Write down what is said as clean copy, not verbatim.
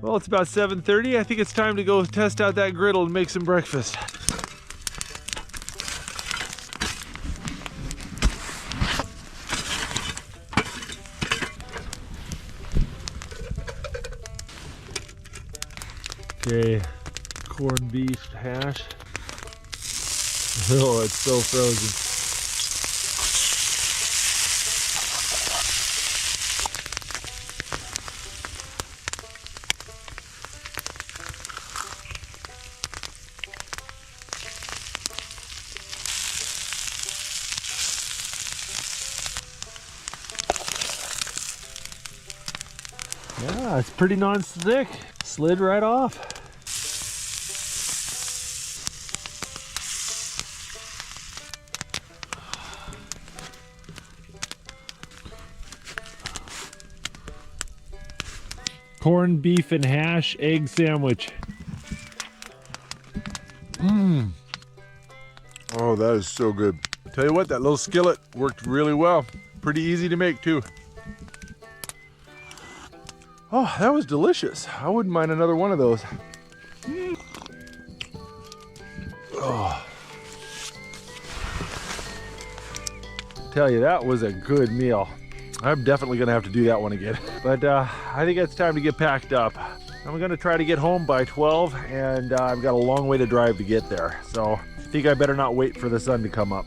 Well, it's about 7:30. I think it's time to go test out that griddle and make some breakfast. Okay, corned beef hash. Oh, it's so frozen. Yeah, it's pretty non-stick. Slid right off. Corned beef and hash egg sandwich. Mmm. Oh, that is so good. Tell you what, that little skillet worked really well. Pretty easy to make too. Oh, that was delicious. I wouldn't mind another one of those. Oh. Tell you, that was a good meal. I'm definitely gonna have to do that one again. But I think it's time to get packed up. I'm gonna try to get home by 12, and I've got a long way to drive to get there. So I think I better not wait for the sun to come up.